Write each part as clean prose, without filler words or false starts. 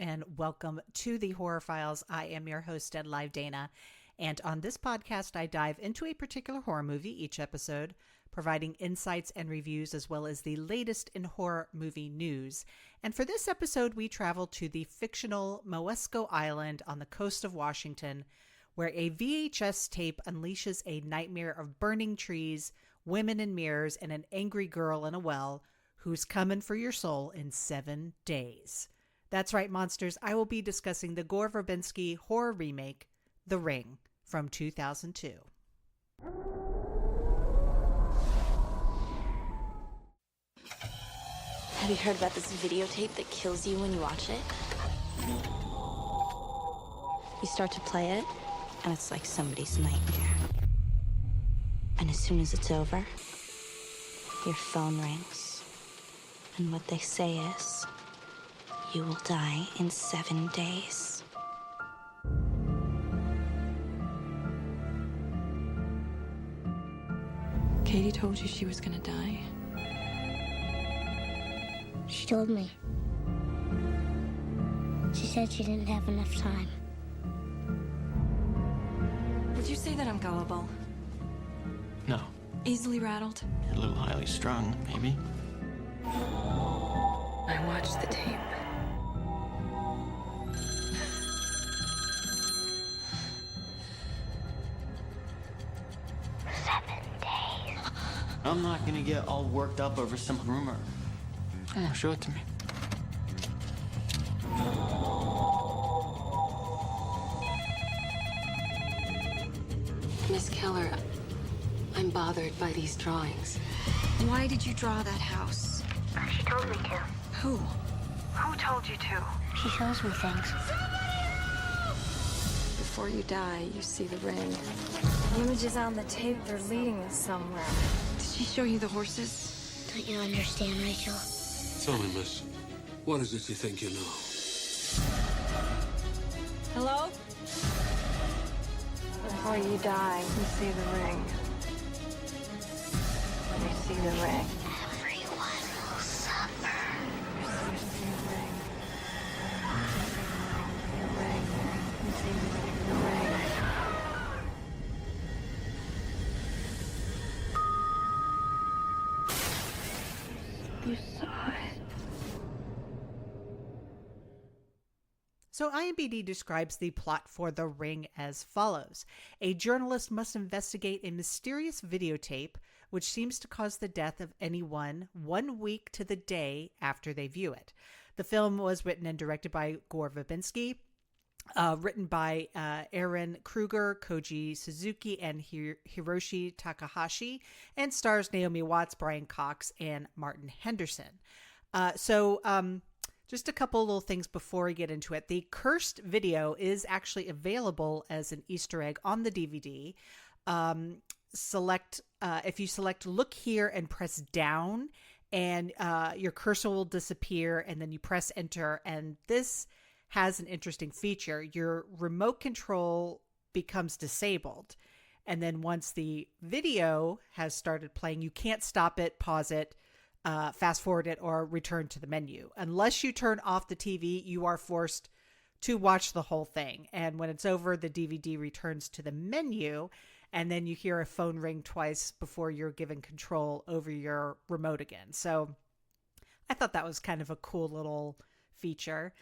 and welcome to the Horror Files. I am your host, Dead Live Dana, and on this podcast, I dive into a particular horror movie each episode, providing insights and reviews as well as the latest in horror movie news. And for this episode, we travel to the fictional Moesko Island on the coast of Washington, where a VHS tape unleashes a nightmare of burning trees, women in mirrors, and an angry girl in a well who's coming for your soul in 7 days. That's right, monsters. I will be discussing the Gore Verbinski horror remake, The Ring, from 2002. Have you heard about this videotape that kills you when you watch it? You start to play it, and it's like somebody's nightmare. And as soon as it's over, your phone rings. And what they say is, you will die in 7 days. Katie told you she was gonna die. She told me. She said she didn't have enough time. Would you say that I'm gullible? No. Easily rattled? You're a little highly strung, maybe. I watched the tape. I'm not gonna get all worked up over some rumor. Oh, show it to me. Miss Keller, I'm bothered by these drawings. Why did you draw that house? She told me to. Who? Who told you to? She shows me things. Before you die, you see the ring. The images on the tape, they're leading us somewhere. Did she show you the horses? Don't you understand, Rachel? Tell me, miss, what is it you think you know? Hello? Before you die, you see the ring. You see the ring. Everyone will suffer. You see the ring. The ring. You see the ring. You saw it. So IMDb describes the plot for The Ring as follows. A journalist must investigate a mysterious videotape which seems to cause the death of anyone 1 week to the day after they view it. The film was written and directed by Gore Verbinski, written by Aaron Kruger, Koji Suzuki, and Hiroshi Takahashi, and stars Naomi Watts, Brian Cox, and Martin Henderson. Just a couple little things before we get into it. The cursed video is actually available as an Easter egg on the DVD. If you select look here and press down, and your cursor will disappear, and then you press enter, and this has an interesting feature. Your remote control becomes disabled, and then once the video has started playing, you can't stop it, pause it, fast forward it, or return to the menu. Unless you turn off the TV, you are forced to watch the whole thing. And when it's over, the DVD returns to the menu, and then you hear a phone ring twice before you're given control over your remote again. So I thought that was kind of a cool little feature.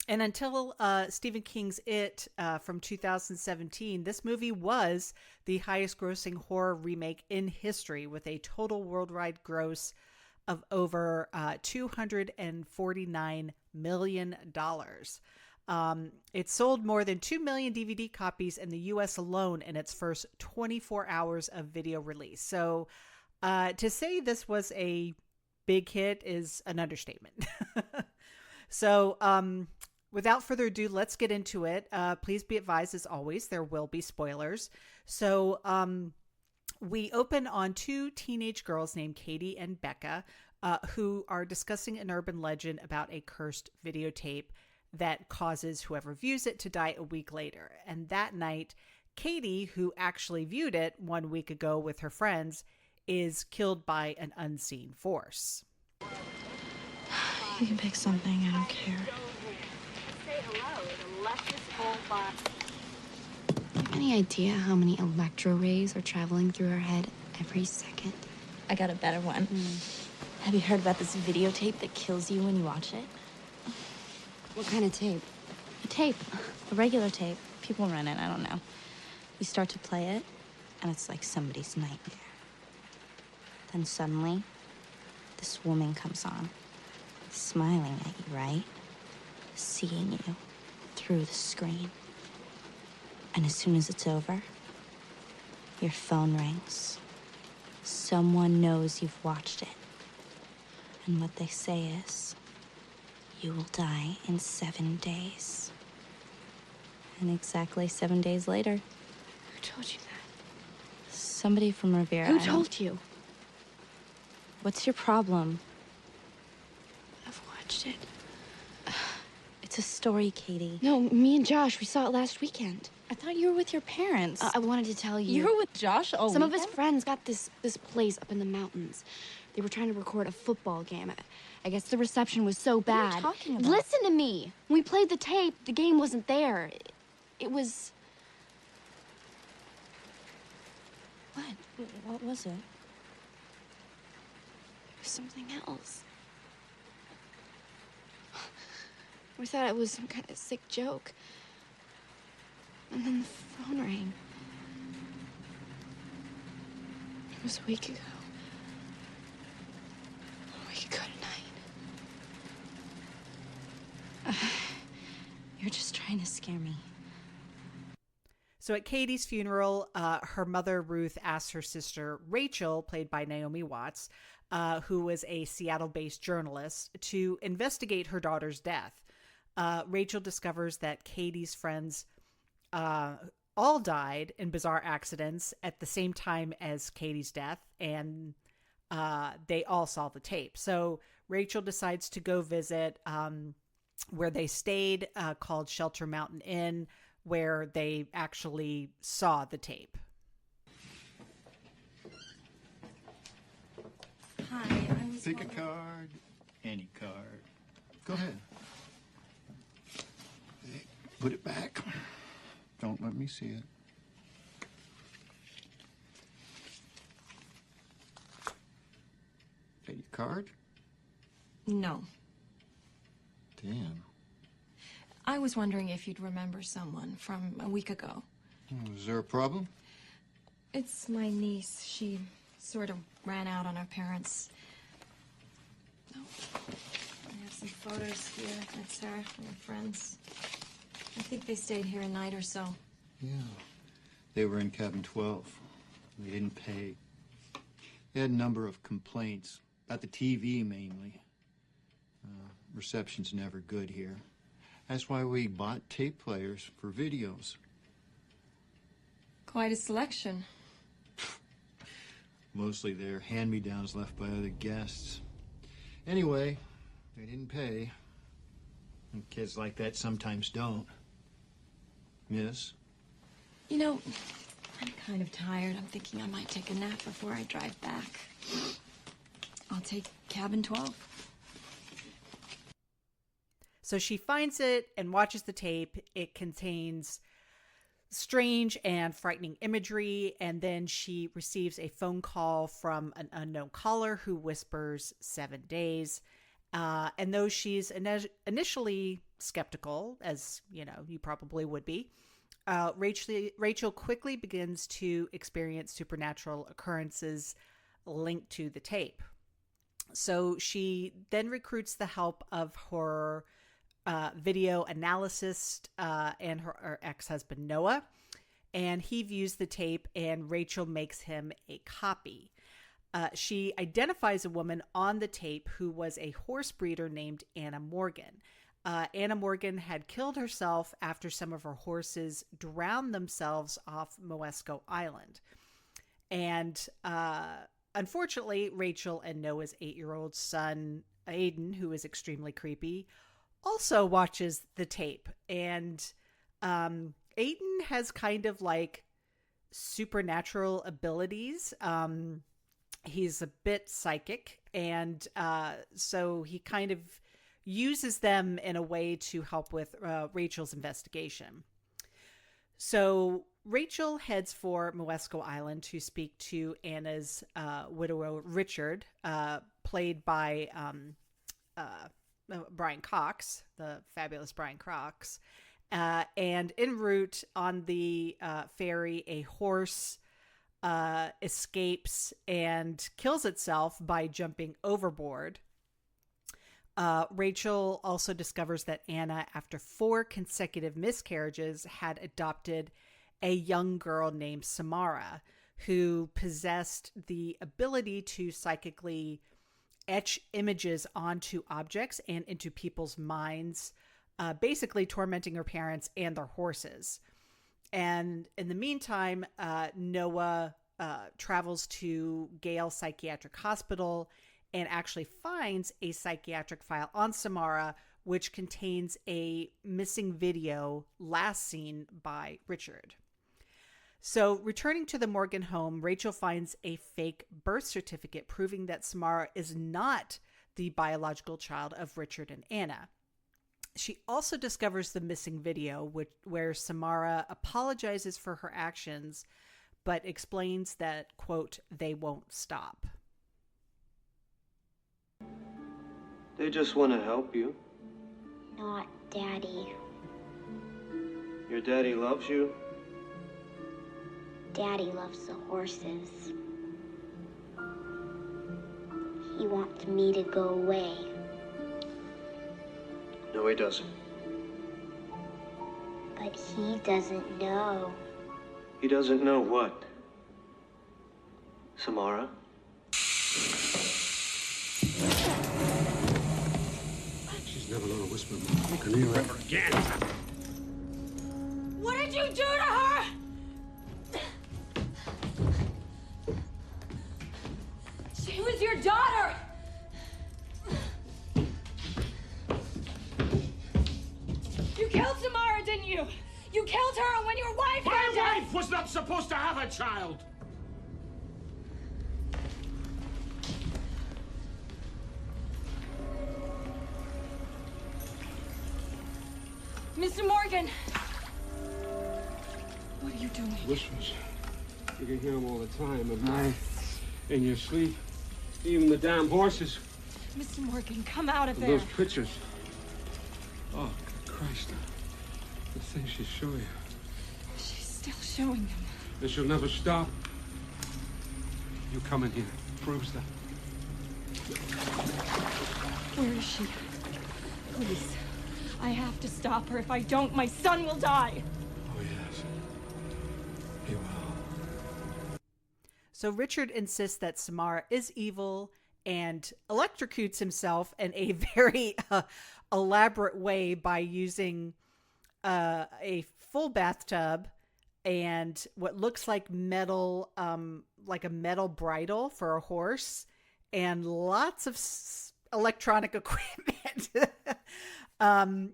And until Stephen King's It from 2017, this movie was the highest grossing horror remake in history, with a total worldwide gross of over $249 million. It sold more than 2 million DVD copies in the US alone in its first 24 hours of video release. So to say this was a big hit is an understatement. So without further ado, let's get into it. Please be advised, as always, there will be spoilers. So we open on two teenage girls named Katie and Becca, who are discussing an urban legend about a cursed videotape that causes whoever views it to die a week later. And that night, Katie, who actually viewed it 1 week ago with her friends, is killed by an unseen force. You can pick something, I don't care. Any idea how many electro rays are traveling through our head every second? I got a better one. Have you heard about this videotape that kills you when you watch it? What kind of tape? A tape. A regular tape. People run it, I don't know. You start to play it, and it's like somebody's nightmare. Then suddenly, this woman comes on, smiling at you, right? Seeing you through the screen. And as soon as it's over, your phone rings. Someone knows you've watched it. And what they say is, you will die in 7 days. And exactly 7 days later... Who told you that? Somebody from Rivera. Who told you? What's your problem? I've watched it. It's a story, Katie. No, me and Josh, we saw it last weekend. I thought you were with your parents. I wanted to tell you. You were with Josh all Some of his weekend? friends got this place up in the mountains. They were trying to record a football game. I guess the reception was so bad. What are you talking about? Listen to me. When we played the tape, the game wasn't there. It was... What? What was it? It was something else. We thought it was some kind of sick joke. And then the phone rang. It was a week ago. A week ago tonight. You're just trying to scare me. So at Katie's funeral, her mother, Ruth, asks her sister, Rachel, played by Naomi Watts, who was a Seattle-based journalist, to investigate her daughter's death. Rachel discovers that Katie's friends all died in bizarre accidents at the same time as Katie's death, and they all saw the tape. So Rachel decides to go visit where they stayed, called Shelter Mountain Inn, where they actually saw the tape. Hi, I was Pick a wondering- card. Any card. Go ahead. Hey, put it back. Don't let me see it. That your card? No. Damn. I was wondering if you'd remember someone from a week ago. Is there a problem? It's my niece. She sort of ran out on her parents. Oh, I have some photos here. That's her and her friends. I think they stayed here a night or so. Yeah. They were in cabin 12. They didn't pay. They had a number of complaints about the TV mainly. Reception's never good here. That's why we bought tape players for videos. Quite a selection. Mostly they're hand-me-downs left by other guests. Anyway, they didn't pay. And kids like that sometimes don't. Miss? You know, I'm kind of tired. I'm thinking I might take a nap before I drive back. I'll take cabin 12. So she finds it and watches the tape. It contains strange and frightening imagery, and then she receives a phone call from an unknown caller who whispers 7 days. And though she's initially skeptical, as you know, you probably would be, Rachel quickly begins to experience supernatural occurrences linked to the tape. So she then recruits the help of her video analyst and her ex-husband Noah, and he views the tape, and Rachel makes him a copy. She identifies a woman on the tape who was a horse breeder named Anna Morgan. Anna Morgan had killed herself after some of her horses drowned themselves off Moesko Island. And unfortunately, Rachel and Noah's 8-year-old son, Aiden, who is extremely creepy, also watches the tape. And Aiden has kind of like supernatural abilities. He's a bit psychic, and so he kind of uses them in a way to help with Rachel's investigation. So Rachel heads for Moesko Island to speak to Anna's widower, Richard, played by Brian Cox, the fabulous Brian Cox. And en route on the ferry, a horse escapes and kills itself by jumping overboard. Rachel also discovers that Anna, after 4 consecutive miscarriages, had adopted a young girl named Samara, who possessed the ability to psychically etch images onto objects and into people's minds, basically tormenting her parents and their horses. And in the meantime, Noah travels to Gale Psychiatric Hospital and actually finds a psychiatric file on Samara, which contains a missing video last seen by Richard. So returning to the Morgan home, Rachel finds a fake birth certificate proving that Samara is not the biological child of Richard and Anna. She also discovers the missing video, where Samara apologizes for her actions, but explains that, quote, they won't stop. They just want to help you. Not Daddy. Your daddy loves you. Daddy loves the horses. He wants me to go away. No, he doesn't. But he doesn't know. He doesn't know what? Samara? She's never gonna whisper my in ear ever again. What did you do to her? She was your daughter. You killed Samara, didn't you? You killed her when your wife My wife was not supposed to have a child. Mr. Morgan. What are you doing? Whispers. You can hear them all the time at night, in your sleep. Even the damn horses. Mr. Morgan, come out of And there. those pictures. Oh, Christ. The things she's showing you. She's still showing them. And she'll never stop. You coming here proves that. Where is she? Please. I have to stop her. If I don't, my son will die. Oh, yes. He will. So Richard insists that Samara is evil and electrocutes himself in a very elaborate way by using a full bathtub and what looks like metal, like a metal bridle for a horse, and lots of electronic equipment.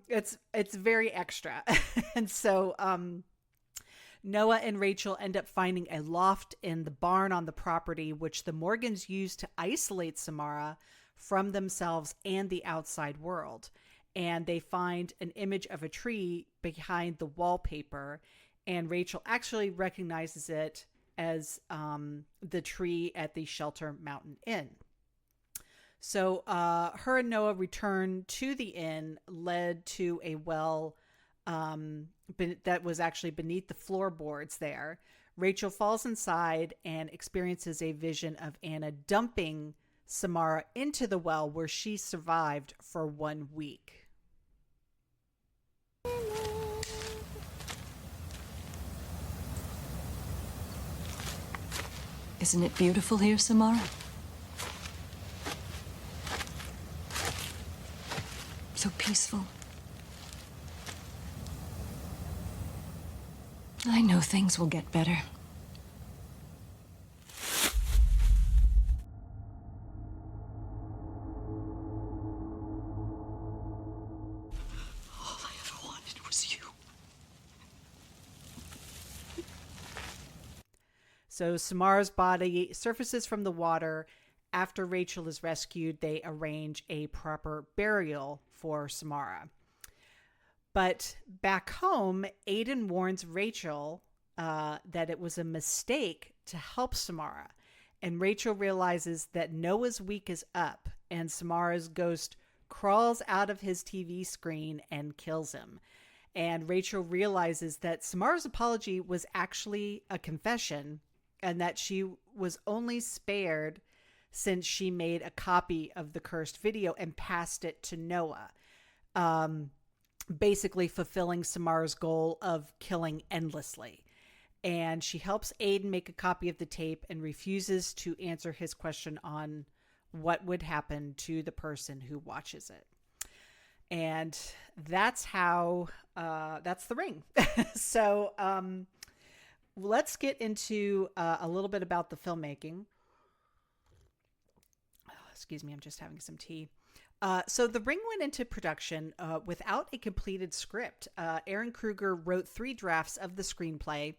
It's very extra. And so Noah and Rachel end up finding a loft in the barn on the property, which the Morgans used to isolate Samara from themselves and the outside world. And they find an image of a tree behind the wallpaper, and Rachel actually recognizes it as the tree at the Shelter Mountain Inn. So her and Noah return to the inn, led to a well that was actually beneath the floorboards there. Rachel falls inside and experiences a vision of Anna dumping Samara into the well, where she survived for 1 week. Isn't it beautiful here, Samara? So peaceful. I know things will get better. All I ever wanted was you. So Samara's body surfaces from the water After Rachel is rescued, they arrange a proper burial for Samara. But back home, Aiden warns Rachel that it was a mistake to help Samara. And Rachel realizes that Noah's week is up, and Samara's ghost crawls out of his TV screen and kills him. And Rachel realizes that Samara's apology was actually a confession, and that she was only spared since she made a copy of the cursed video and passed it to Noah, basically fulfilling Samara's goal of killing endlessly. And she helps Aiden make a copy of the tape and refuses to answer his question on what would happen to the person who watches it. And that's how, that's The Ring. So let's get into a little bit about the filmmaking. Oh, excuse me, I'm just having some tea. So The Ring went into production without a completed script. Aaron Kruger wrote 3 drafts of the screenplay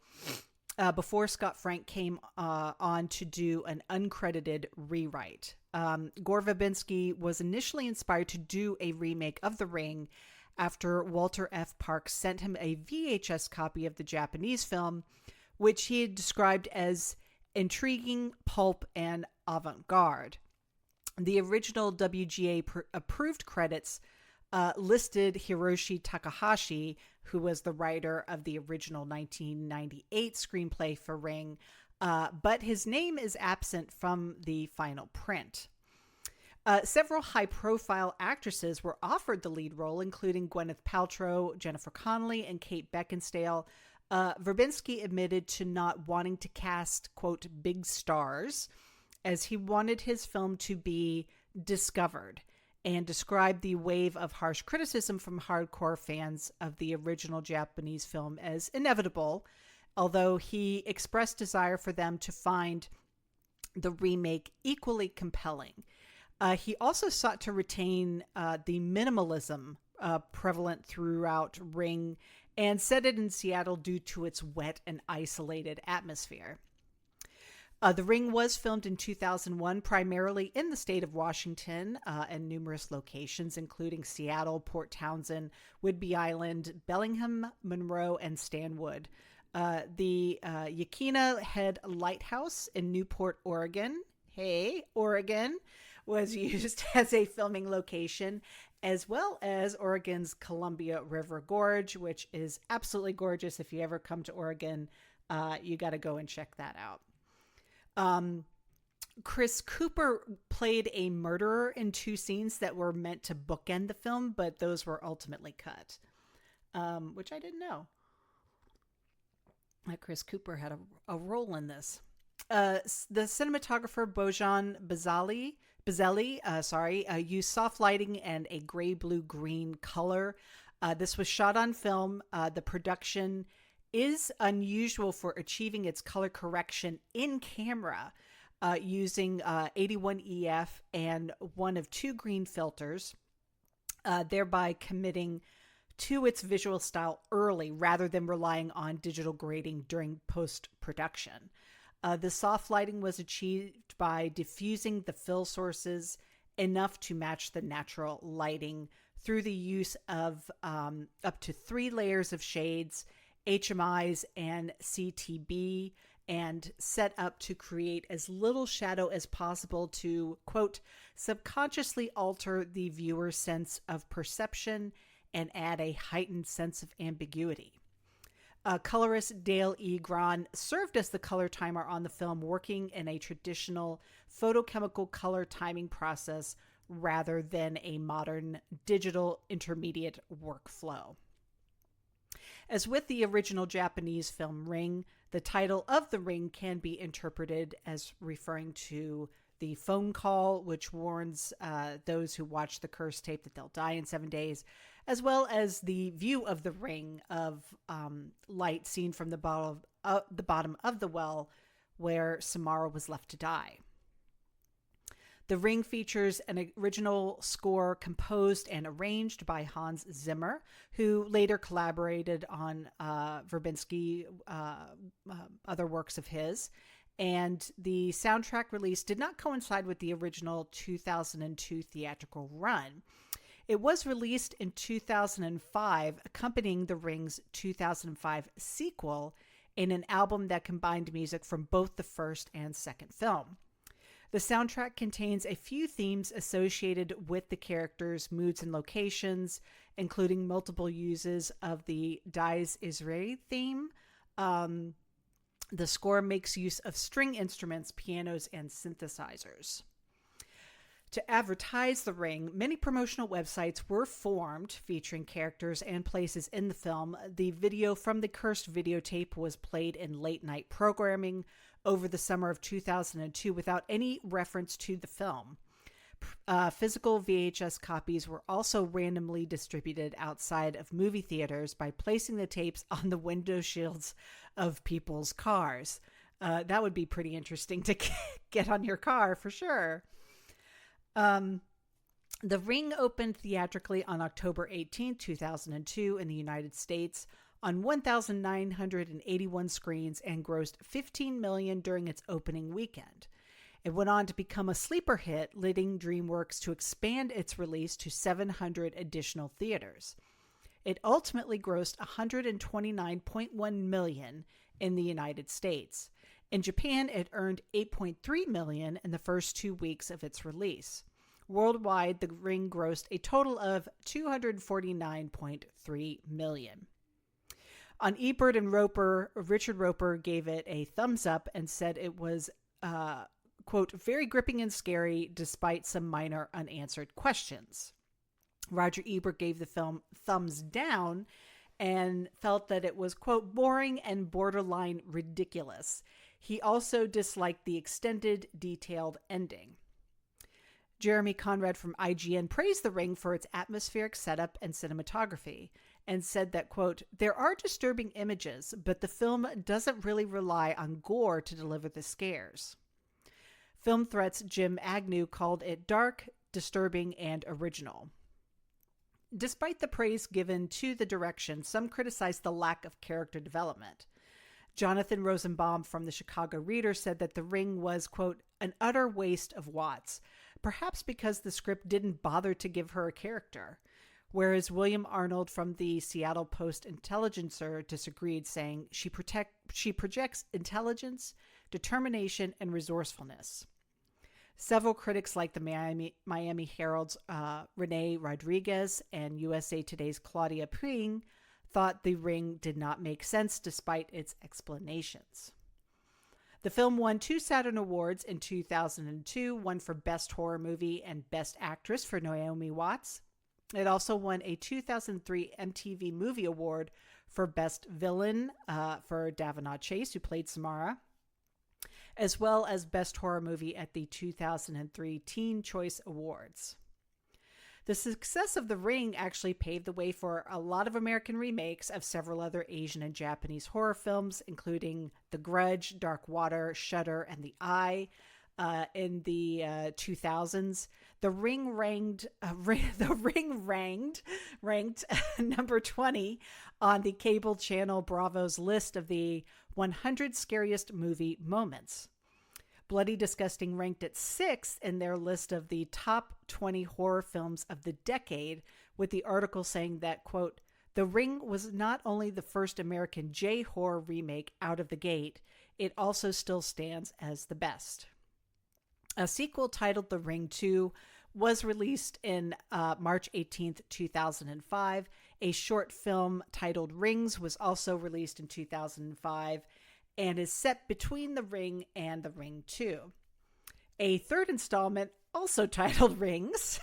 before Scott Frank came on to do an uncredited rewrite. Gore Verbinski was initially inspired to do a remake of The Ring after Walter F. Parks sent him a VHS copy of the Japanese film, which he had described as intriguing, pulp, and avant-garde. The original WGA approved credits listed Hiroshi Takahashi, who was the writer of the original 1998 screenplay for Ring, but his name is absent from the final print. Several high-profile actresses were offered the lead role, including Gwyneth Paltrow, Jennifer Connelly, and Kate Beckinsale. Verbinski admitted to not wanting to cast, quote, big stars, as he wanted his film to be discovered, and described the wave of harsh criticism from hardcore fans of the original Japanese film as inevitable, although he expressed desire for them to find the remake equally compelling. He also sought to retain the minimalism prevalent throughout Ring and set it in Seattle due to its wet and isolated atmosphere. The Ring was filmed in 2001, primarily in the state of Washington and numerous locations, including Seattle, Port Townsend, Whidbey Island, Bellingham, Monroe, and Stanwood. The Yaquina Head Lighthouse in Newport, Oregon, Oregon, was used as a filming location, as well as Oregon's Columbia River Gorge, which is absolutely gorgeous. If you ever come to Oregon, you got to go and check that out. Chris Cooper played a murderer in 2 scenes that were meant to bookend the film, but those were ultimately cut, which I didn't know. That Chris Cooper had a role in this. The cinematographer Bojan Bazeli used soft lighting and a gray, blue, green color. This was shot on film. The production is unusual for achieving its color correction in camera using 81 EF and one of 2 green filters, thereby committing to its visual style early rather than relying on digital grading during post-production. The soft lighting was achieved by diffusing the fill sources enough to match the natural lighting through the use of up to 3 layers of shades, HMIs, and CTB, and set up to create as little shadow as possible to, quote, subconsciously alter the viewer's sense of perception and add a heightened sense of ambiguity. Colorist Dale E. Gran served as the color timer on the film, working in a traditional photochemical color timing process rather than a modern digital intermediate workflow. As with the original Japanese film Ring, the title of The Ring can be interpreted as referring to the phone call, which warns those who watch the cursed tape that they'll die in 7 days, as well as the view of the ring of light seen from the bottom of the well where Samara was left to die. The Ring features an original score composed and arranged by Hans Zimmer, who later collaborated on Verbinski, other works of his. and the soundtrack release did not coincide with the original 2002 theatrical run. It was released in 2005, accompanying The Ring's 2005 sequel in an album that combined music from both the first and second film. The soundtrack contains a few themes associated with the characters, moods, and locations, including multiple uses of the Dies Irae theme. The score makes use of string instruments, pianos, and synthesizers. To advertise The Ring, many promotional websites were formed featuring characters and places in the film. The video from the cursed videotape was played in late-night programming over the summer of 2002 without any reference to the film. Physical VHS copies were also randomly distributed outside of movie theaters by placing the tapes on the window shields of people's cars. That would be pretty interesting to get on your car for sure. The Ring opened theatrically on October 18, 2002 in the United States on 1,981 screens and grossed $15 million during its opening weekend. It went on to become a sleeper hit, leading DreamWorks to expand its release to 700 additional theaters. It ultimately grossed $129.1 million in the United States. In Japan, it earned $8.3 million in the first 2 weeks of its release. Worldwide, The Ring grossed a total of $249.3 million. On Ebert and Roper, Richard Roper gave it a thumbs up and said it was, quote, very gripping and scary despite some minor unanswered questions. Roger Ebert gave the film thumbs down and felt that it was, quote, boring and borderline ridiculous. He also disliked the extended, detailed ending. Jeremy Conrad from IGN praised The Ring for its atmospheric setup and cinematography and said that, quote, there are disturbing images, but the film doesn't really rely on gore to deliver the scares. Film Threat's Jim Agnew called it dark, disturbing, and original. Despite the praise given to the direction, some criticized the lack of character development. Jonathan Rosenbaum from the Chicago Reader said that The Ring was, quote, an utter waste of Watts, perhaps because the script didn't bother to give her a character. Whereas William Arnold from the Seattle Post-Intelligencer disagreed, saying she projects intelligence, determination, and resourcefulness. Several critics like the Miami Herald's Renee Rodriguez and USA Today's Claudia Puig thought The Ring did not make sense despite its explanations. The film won 2 Saturn Awards in 2002, one for Best Horror Movie and Best Actress for Naomi Watts. It also won a 2003 MTV Movie Award for Best Villain for Davina Chase, who played Samara, as well as Best Horror Movie at the 2003 Teen Choice Awards. The success of The Ring actually paved the way for a lot of American remakes of several other Asian and Japanese horror films, including The Grudge, Dark Water, Shudder, and The Eye. In the 2000s, The Ring ranked number 20 on the cable channel Bravo's list of the 100 scariest movie moments. Bloody Disgusting ranked at 6th in their list of the top 20 horror films of the decade, with the article saying that, quote, The Ring was not only the first American J-horror remake out of the gate, it also still stands as the best. A sequel titled The Ring 2 was released in March 18th, 2005. A short film titled Rings was also released in 2005 and is set between The Ring and The Ring 2. A third installment, also titled Rings,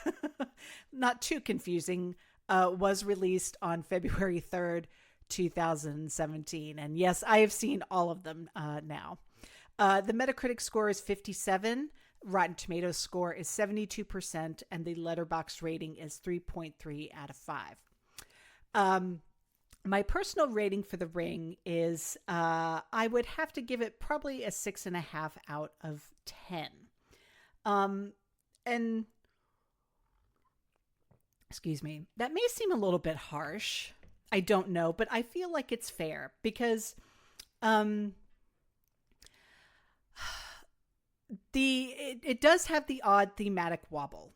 not too confusing, was released on February 3rd, 2017. And yes, I have seen all of them now. The Metacritic score is 57. Rotten Tomatoes score is 72%, and the Letterboxd rating is 3.3 out of 5. My personal rating for The Ring is, I would have to give it probably a 6.5 out of 10. And excuse me, that may seem a little bit harsh. I don't know, but I feel like it's fair because, it does have the odd thematic wobble,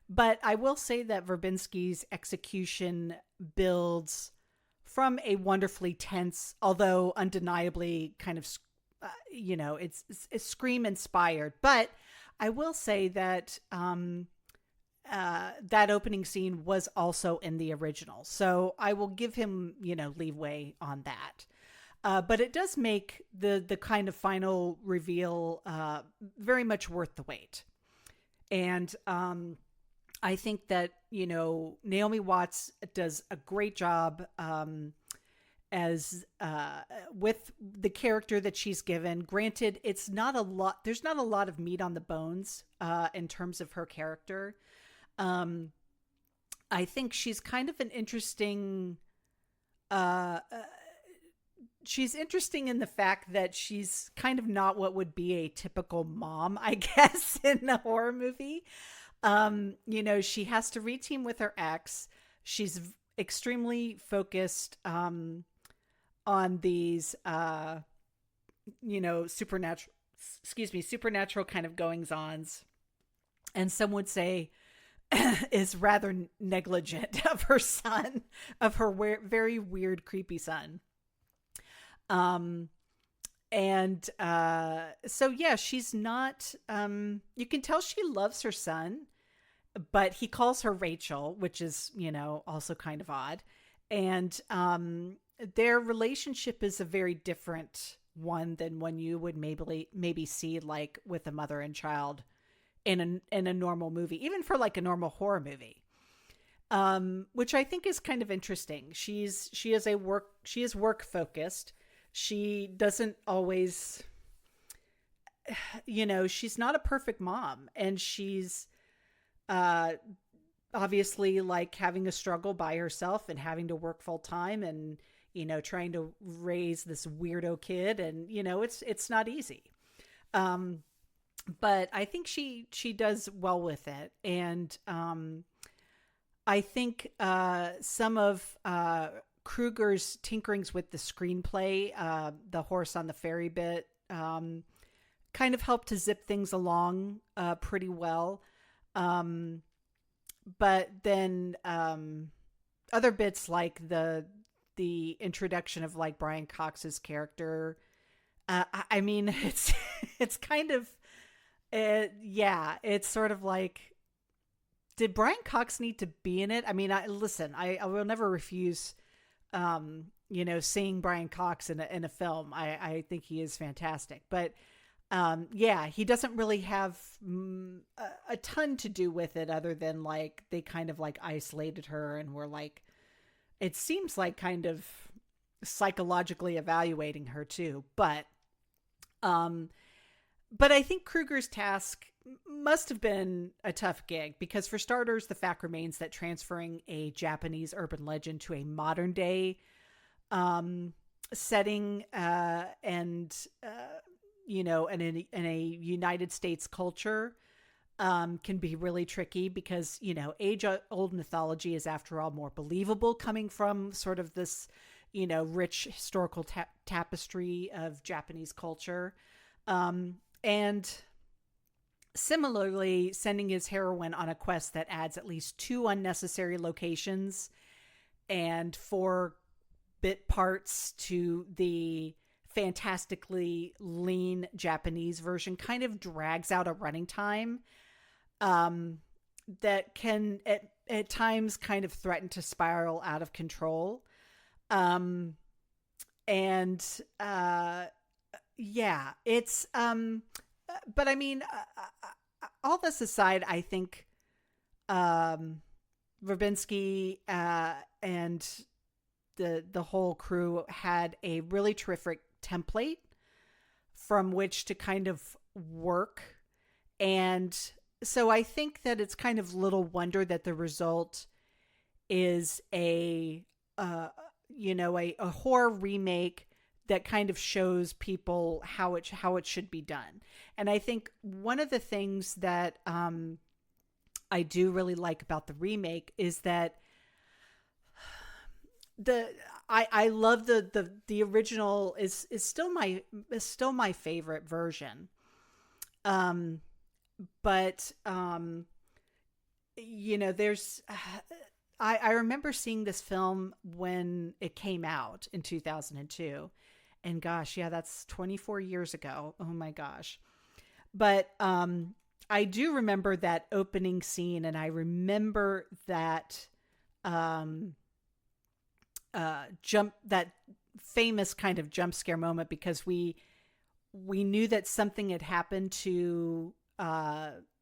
but I will say that Verbinski's execution builds from a wonderfully tense, although undeniably kind of, it's Scream inspired. But I will say that that opening scene was also in the original, so I will give him leeway on that. But it does make the kind of final reveal very much worth the wait. And I think that, Naomi Watts does a great job as with the character that she's given. Granted, there's not a lot of meat on the bones in terms of her character. I think she's kind of an interesting... she's interesting in the fact that she's kind of not what would be a typical mom, I guess, in a horror movie. She has to reteam with her ex. She's extremely focused on these, supernatural kind of goings-ons. And some would say is rather negligent of her son, of her very weird, creepy son. So yeah, she's not, you can tell she loves her son, but he calls her Rachel, which is, also kind of odd. And, their relationship is a very different one than one you would maybe see like with a mother and child in a normal movie, even for like a normal horror movie. Which I think is kind of interesting. She is work focused. She doesn't always, she's not a perfect mom, and she's obviously like having a struggle by herself and having to work full time and, trying to raise this weirdo kid, and, it's not easy. But I think she does well with it. And, I think, some of, Kruger's tinkerings with the screenplay, the horse on the ferry bit, kind of helped to zip things along pretty well. But then other bits like the introduction of like Brian Cox's character, I mean, it's kind of, it's sort of like, did Brian Cox need to be in it? I mean, I will never refuse seeing Brian Cox in a film. I think he is fantastic, but he doesn't really have a ton to do with it, other than like they kind of like isolated her and were like, it seems like kind of psychologically evaluating her too. But I think Kruger's task must have been a tough gig, because for starters, the fact remains that transferring a Japanese urban legend to a modern day setting in a United States culture can be really tricky, because age-old mythology is, after all, more believable coming from sort of this rich historical tapestry of Japanese culture. And similarly, sending his heroine on a quest that adds at least 2 unnecessary locations and 4 bit parts to the fantastically lean Japanese version kind of drags out a running time that can at times kind of threaten to spiral out of control. It's but I mean, all this aside, I think Verbinski and the whole crew had a really terrific template from which to kind of work. And so I think that it's kind of little wonder that the result is a horror remake that kind of shows people how it should be done. And I think one of the things that I do really like about the remake is that I love the original is still my favorite version. Um, but, you know, there's, I remember seeing this film when it came out in 2002. And gosh, yeah, that's 24 years ago. Oh my gosh. But I do remember that opening scene, and I remember that that famous kind of jump scare moment, because we knew that something had happened to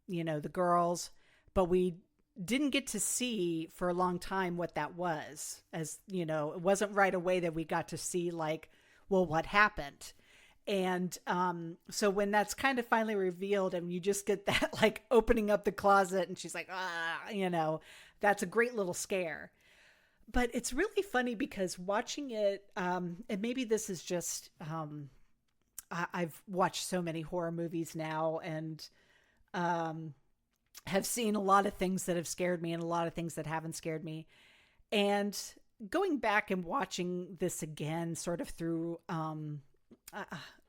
you know, the girls, but we didn't get to see for a long time what that was. As you know, it wasn't right away that we got to see, like, well, what happened. And so when that's kind of finally revealed, and you just get that, like, opening up the closet and she's like, you know, that's a great little scare. But it's really funny because watching it, and maybe this is just, I've watched so many horror movies now, and have seen a lot of things that have scared me and a lot of things that haven't scared me. And going back and watching this again, sort of through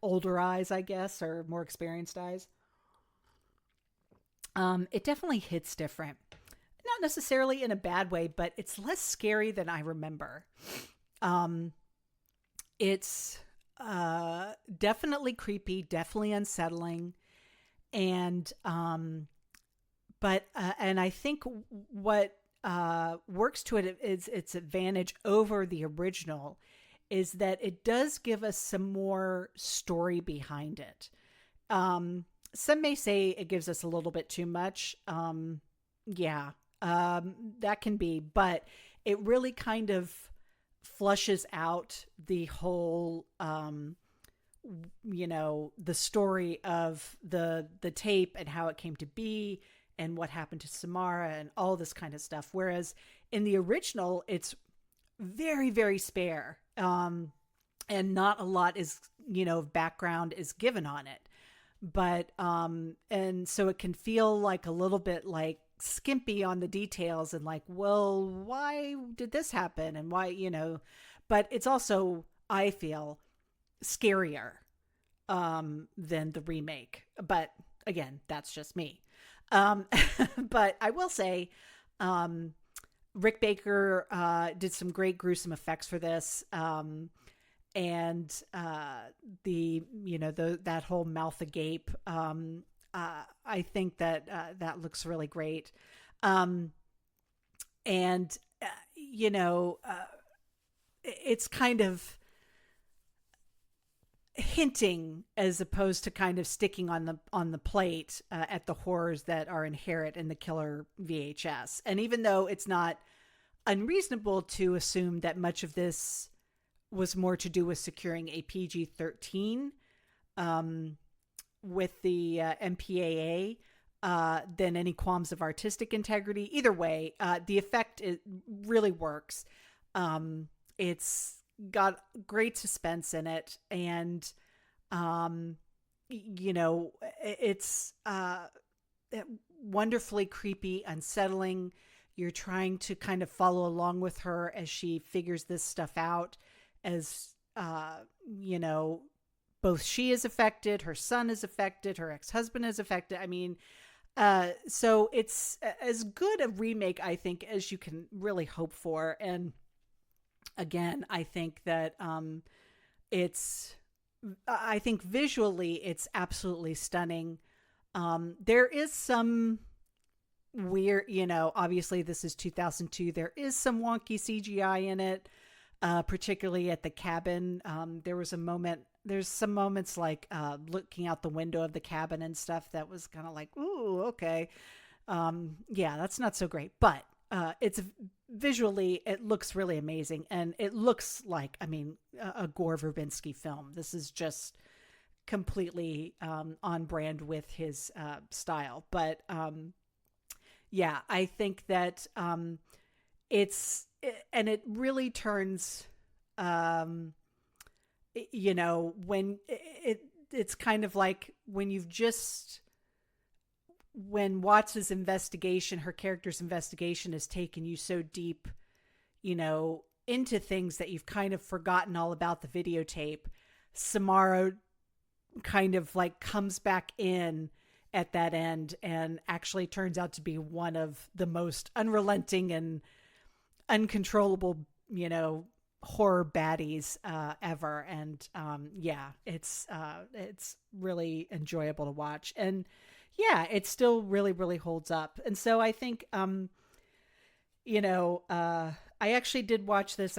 older eyes, I guess, or more experienced eyes, it definitely hits different. Not necessarily in a bad way, but it's less scary than I remember. It's definitely creepy, definitely unsettling. And, but I think what works to it is its advantage over the original is that it does give us some more story behind it. Some may say it gives us a little bit too much. Yeah, that can be, but it really kind of flushes out the whole, you know, the story of the tape and how it came to be and what happened to Samara and all this kind of stuff. Whereas in the original, it's very, very spare. And not a lot is, you know, background is given on it. But, and so it can feel like a little bit like skimpy on the details and like, well, why did this happen? And why, you know, but it's also, I feel, scarier, than the remake. But again, that's just me. But I will say, Rick Baker, did some great gruesome effects for this. And you know, that whole mouth agape, I think that that looks really great. And you know, it's kind of hinting as opposed to kind of sticking on the plate at the horrors that are inherent in the killer VHS. And even though it's not unreasonable to assume that much of this was more to do with securing a PG-13 with the MPAA than any qualms of artistic integrity. Either way, the effect, it really works. It's got great suspense in it, and you know, it's wonderfully creepy, unsettling. You're trying to kind of follow along with her as she figures this stuff out, as you know, both she is affected, her son is affected, her ex-husband is affected. I mean, so it's as good a remake, I think, as you can really hope for. And again, I think that I think visually it's absolutely stunning. There is some weird, you know, obviously this is 2002. There is some wonky CGI in it, particularly at the cabin. There's some moments like looking out the window of the cabin and stuff that was kind of like, ooh, okay. Yeah, that's not so great, but it's visually, it looks really amazing. And it looks like, I mean, a Gore Verbinski film. This is just completely on brand with his style. But yeah, I think that it really turns, you know, when it's kind of like when Watts' investigation, her character's investigation, has taken you so deep, you know, into things that you've kind of forgotten all about the videotape. Samara kind of like comes back in at that end, and actually turns out to be one of the most unrelenting and uncontrollable, horror baddies ever. And yeah, it's really enjoyable to watch. And yeah, it still really, really holds up. And so I think, I actually did watch this.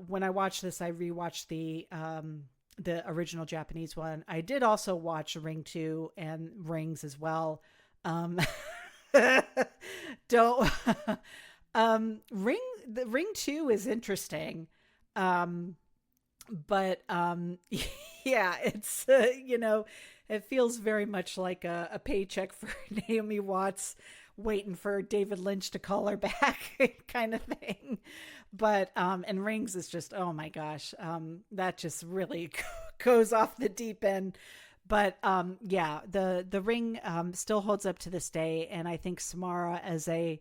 When I watched this, I rewatched the original Japanese one. I did also watch Ring 2 and Rings as well. Don't Ring 2 is interesting. But yeah, it's it feels very much like a paycheck for Naomi Watts waiting for David Lynch to call her back kind of thing. But and Rings is just, oh my gosh, that just really goes off the deep end. But yeah, the Ring still holds up to this day, and I think Samara as a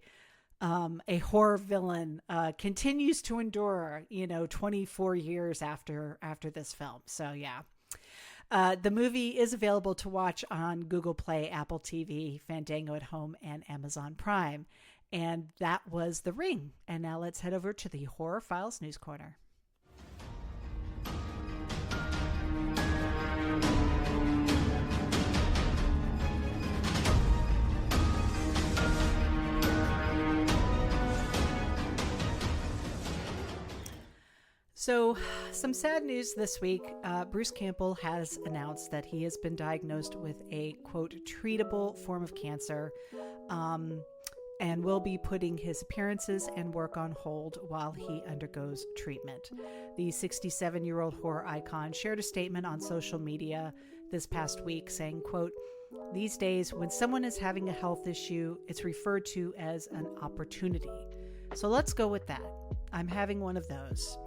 horror villain continues to endure 24 years after this film. So yeah, the movie is available to watch on Google Play, Apple TV, Fandango at Home, and Amazon Prime. And that was The Ring. And now let's head over to the Horror Files News Corner. So, some sad news this week. Bruce Campbell has announced that he has been diagnosed with a, quote, treatable form of cancer, and will be putting his appearances and work on hold while he undergoes treatment. The 67-year-old horror icon shared a statement on social media this past week saying, quote, "These days, when someone is having a health issue, it's referred to as an opportunity. So let's go with that. I'm having one of those.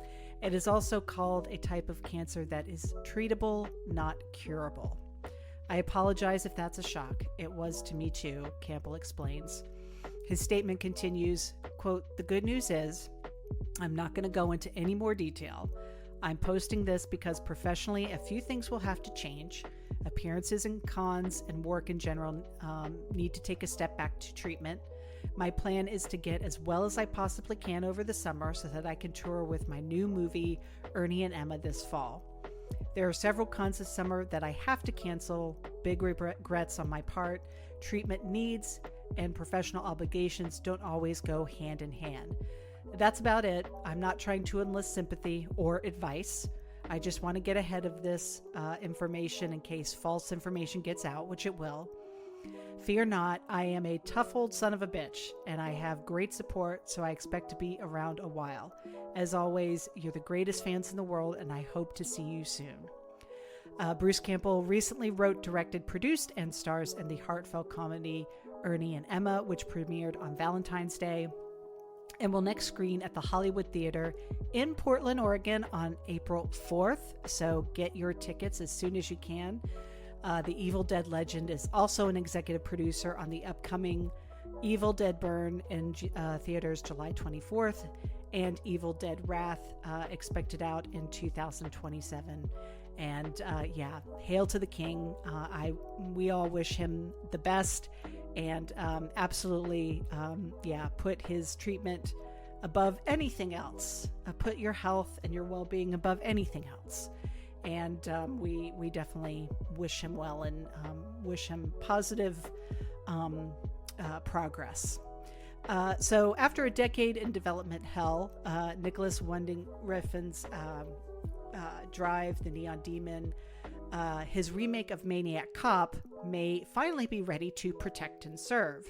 It is also called a type of cancer that is treatable, not curable. I apologize if that's a shock. It was to me too," Campbell explains. His statement continues, quote, "The good news is, I'm not going to go into any more detail. I'm posting this because professionally a few things will have to change. Appearances and cons and work in general need to take a step back to treatment. My plan is to get as well as I possibly can over the summer so that I can tour with my new movie, Ernie and Emma, this fall. There are several cons this summer that I have to cancel, big regrets on my part. Treatment needs and professional obligations don't always go hand in hand. That's about it. I'm not trying to enlist sympathy or advice. I just want to get ahead of this information in case false information gets out, which it will. Fear not, I am a tough old son of a bitch, and I have great support, so I expect to be around a while. As always, you're the greatest fans in the world, and I hope to see you soon." Bruce Campbell recently wrote, directed, produced, and stars in the heartfelt comedy Ernie and Emma, which premiered on Valentine's Day and will next screen at the Hollywood Theater in Portland, Oregon on April 4th. So get your tickets as soon as you can. The Evil Dead legend is also an executive producer on the upcoming Evil Dead Burn in theaters July 24th and Evil Dead Wrath expected out in 2027. And yeah, hail to the king. We all wish him the best, and absolutely, yeah, put his treatment above anything else. Put your health and your well-being above anything else. And we definitely wish him well and wish him positive progress. So after a decade in development hell, Nicholas Winding Refn's Drive, The Neon Demon, his remake of Maniac Cop may finally be ready to protect and serve.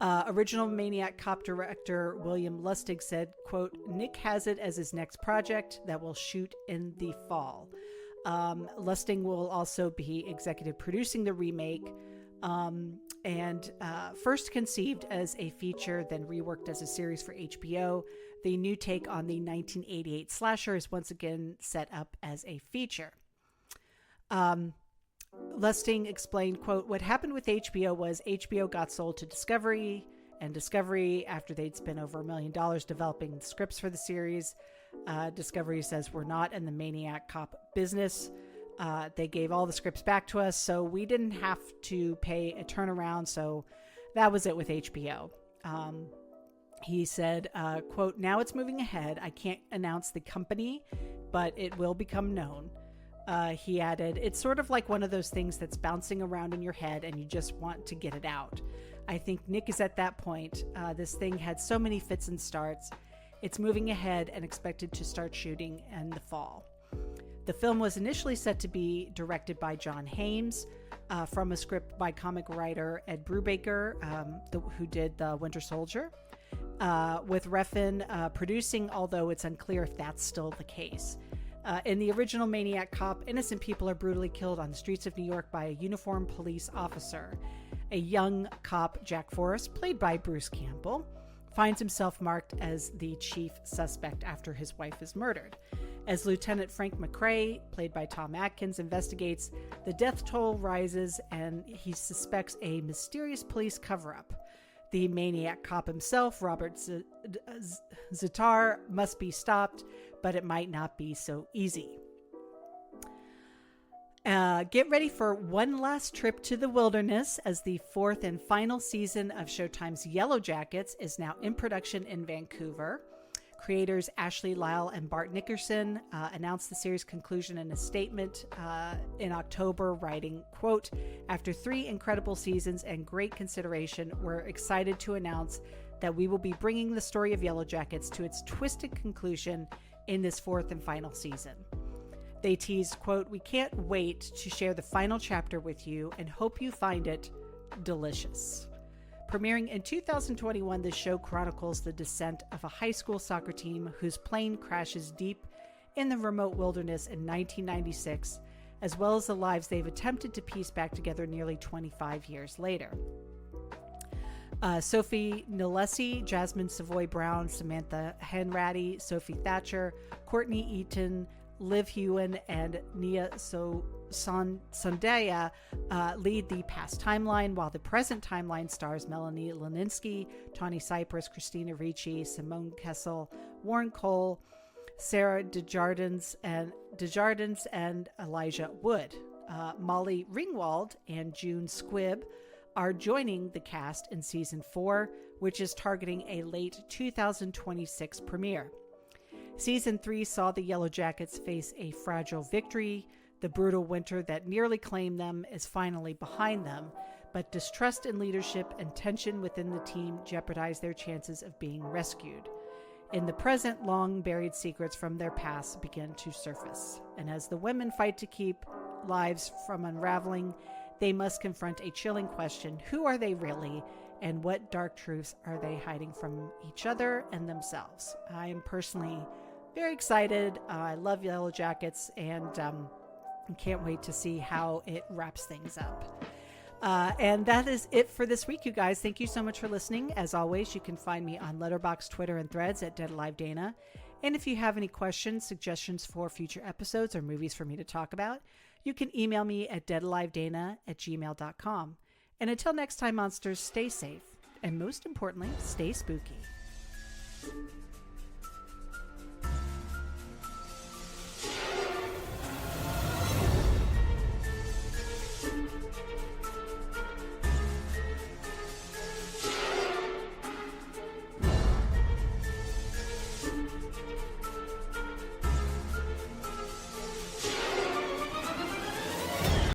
Original Maniac Cop director William Lustig said, quote, "Nick has it as his next project that will shoot in the fall." Lustig will also be executive producing the remake, and first conceived as a feature, then reworked as a series for HBO. The new take on the 1988 slasher is once again set up as a feature. Lustig explained, quote, "What happened with HBO was HBO got sold to Discovery, and Discovery, after they'd spent over $1 million developing the scripts for the series, Discovery says we're not in the Maniac Cop business. They gave all the scripts back to us, so we didn't have to pay a turnaround. So that was it with HBO. He said, quote, "Now it's moving ahead. I can't announce the company, but it will become known." He added, "It's sort of like one of those things that's bouncing around in your head and you just want to get it out. I think Nick is at that point. This thing had so many fits and starts. It's moving ahead and expected to start shooting in the fall." The film was initially set to be directed by John Hames, from a script by comic writer Ed Brubaker, who did The Winter Soldier, with Refn producing, although it's unclear if that's still the case. In the original Maniac Cop, innocent people are brutally killed on the streets of New York by a uniformed police officer. A young cop, Jack Forrest, played by Bruce Campbell, finds himself marked as the chief suspect after his wife is murdered. As Lieutenant Frank McRae, played by Tom Atkins, investigates, the death toll rises and he suspects a mysterious police cover-up. The Maniac Cop himself, Robert Zitar, must be stopped, but it might not be so easy. Get ready for one last trip to the wilderness, as the fourth and final season of Showtime's Yellowjackets is now in production in Vancouver. Creators Ashley Lyle and Bart Nickerson announced the series' conclusion in a statement in October, writing, quote, "After 3 incredible seasons and great consideration, we're excited to announce that we will be bringing the story of Yellowjackets to its twisted conclusion in this 4th and final season." They teased, quote, "We can't wait to share the final chapter with you and hope you find it delicious." Premiering in 2021, the show chronicles the descent of a high school soccer team whose plane crashes deep in the remote wilderness in 1996, as well as the lives they've attempted to piece back together nearly 25 years later. Sophie Nalesi, Jasmine Savoy Brown, Samantha Hanratty, Sophie Thatcher, Courtney Eaton, Liv Hewen, and Nia Sandaya lead the past timeline, while the present timeline stars Melanie Leninsky, Tawny Cypress, Christina Ricci, Simone Kessel, Warren Cole, Sarah Desjardins, and Elijah Wood. Molly Ringwald and June Squibb are joining the cast in season 4, which is targeting a late 2026 premiere. Season 3 saw the Yellowjackets face a fragile victory. The brutal winter that nearly claimed them is finally behind them, but distrust in leadership and tension within the team jeopardize their chances of being rescued. In the present, long-buried secrets from their past begin to surface, and as the women fight to keep lives from unraveling, they must confront a chilling question: who are they really, and what dark truths are they hiding from each other and themselves? I am personally very excited. I love Yellowjackets, and can't wait to see how it wraps things up. And that is it for this week, you guys. Thank you so much for listening. As always, you can find me on Letterboxd, Twitter, and Threads at Dead Alive Dana. And if you have any questions, suggestions for future episodes, or movies for me to talk about, you can email me at deadalivedana@gmail.com. And until next time, monsters, stay safe, and most importantly, stay spooky.